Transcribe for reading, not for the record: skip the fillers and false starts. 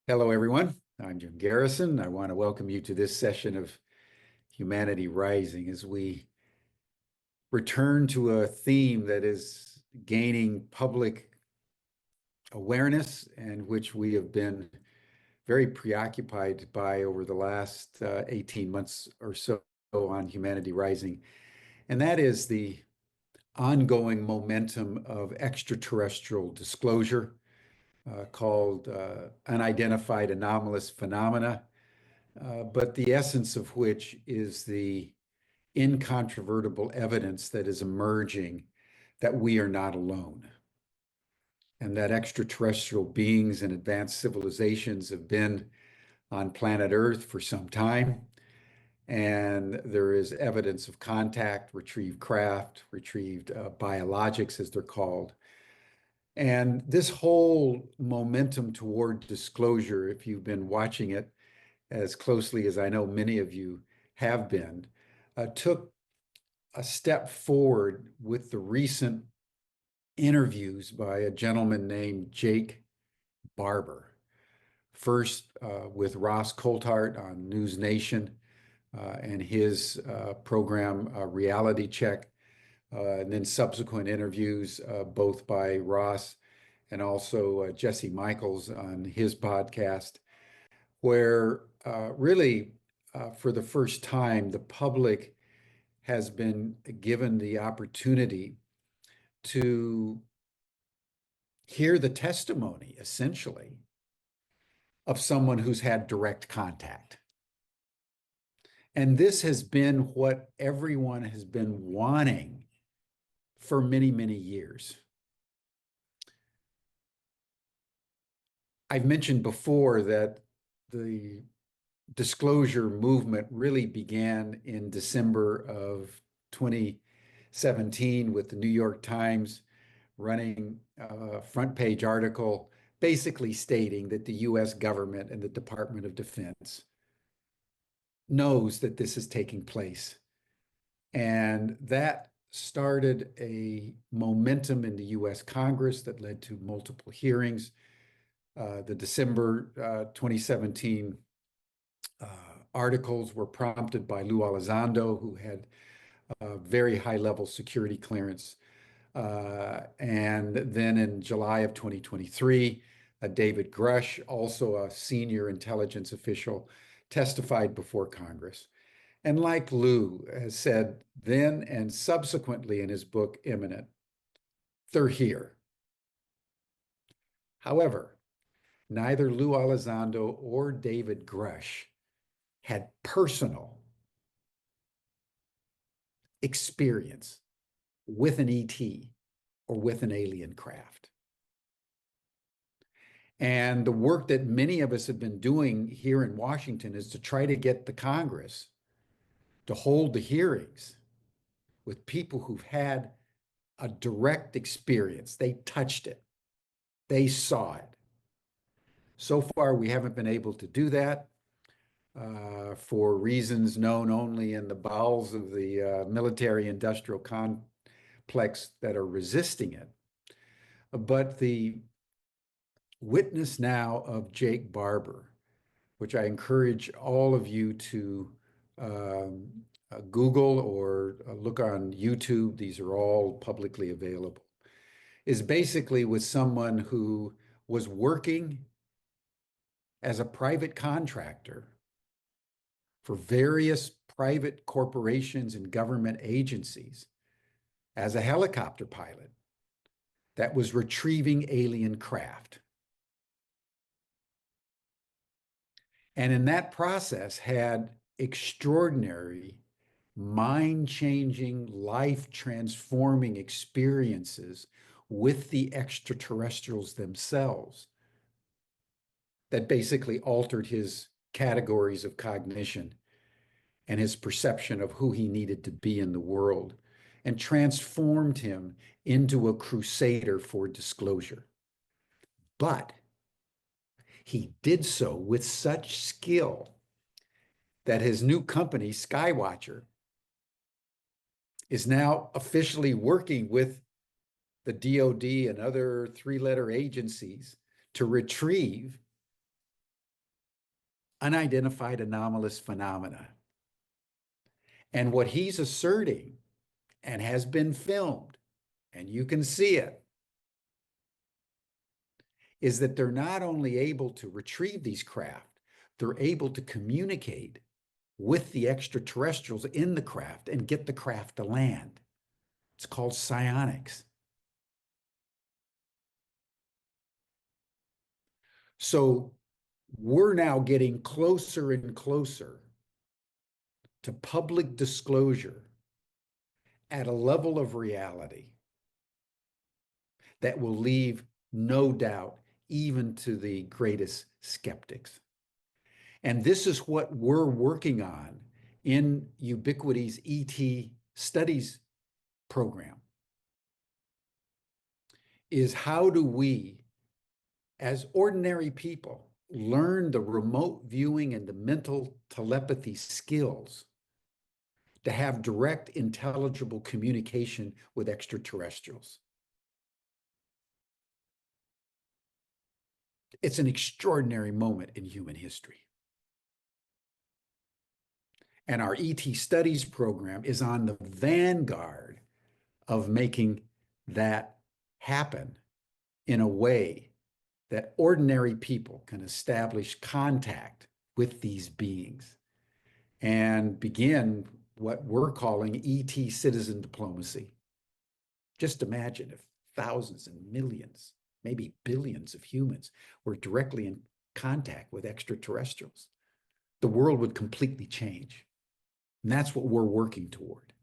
Hello, everyone. I'm Jim Garrison. I want to welcome you to this session of Humanity Rising as we return to a theme that is gaining public awareness and which we have been very preoccupied by over the last 18 months or so on Humanity Rising. And that is the ongoing momentum of extraterrestrial disclosure called unidentified anomalous phenomena, but the essence of which is the incontrovertible evidence that is emerging that we are not alone and that extraterrestrial beings and advanced civilizations have been on planet Earth for some time. And there is evidence of contact, retrieved craft, retrieved biologics, as they're called. And this whole momentum toward disclosure, if you've been watching it as closely as I know many of you have been, took a step forward with the recent interviews by a gentleman named Jake Barber. First with Ross Coulthart on News Nation and his program Reality Check, and then subsequent interviews both by Ross and also Jesse Michaels on his podcast, where really for the first time the public has been given the opportunity to hear the testimony, essentially, of someone who's had direct contact. And this has been what everyone has been wanting for many, many years. I've mentioned before that the disclosure movement really began in December of 2017 with the New York Times running a front page article basically stating that the US government and the Department of Defense knows that this is taking place. And that started a momentum in the US Congress that led to multiple hearings. The December 2017 articles were prompted by Lou Elizondo, who had a very high-level security clearance. And then in July of 2023, David Grush, also a senior intelligence official, testified before Congress. And like Lou has said then and subsequently in his book, Imminent, they're here. However, neither Lou Elizondo or David Grush had personal experience with an ET or with an alien craft. And the work that many of us have been doing here in Washington is to try to get the Congress to hold the hearings with people who've had a direct experience. They touched it. They saw it. So far, we haven't been able to do that for reasons known only in the bowels of the military-industrial complex that are resisting it. But the witness now of Jake Barber, which I encourage all of you to Google or look on YouTube, these are all publicly available, is basically with someone who was working as a private contractor for various private corporations and government agencies as a helicopter pilot that was retrieving alien craft. And in that process had extraordinary, mind-changing, life-transforming experiences with the extraterrestrials themselves that basically altered his categories of cognition and his perception of who he needed to be in the world and transformed him into a crusader for disclosure. But he did so with such skill that his new company, Skywatcher, is now officially working with the DoD and other three-letter agencies to retrieve unidentified anomalous phenomena. And what he's asserting, and has been filmed, and you can see it, is that they're not only able to retrieve these craft, they're able to communicate with the extraterrestrials in the craft and get the craft to land. It's called psionics. So we're now getting closer and closer to public disclosure at a level of reality that will leave no doubt even to the greatest skeptics. And this is what we're working on in Ubiquity's ET studies program, is how do we, as ordinary people, learn the remote viewing and the mental telepathy skills to have direct, intelligible communication with extraterrestrials. It's an extraordinary moment in human history. And our ET studies program is on the vanguard of making that happen in a way that ordinary people can establish contact with these beings and begin what we're calling ET citizen diplomacy. Just imagine if thousands and millions, maybe billions of humans were directly in contact with extraterrestrials. The world would completely change. And that's what we're working toward.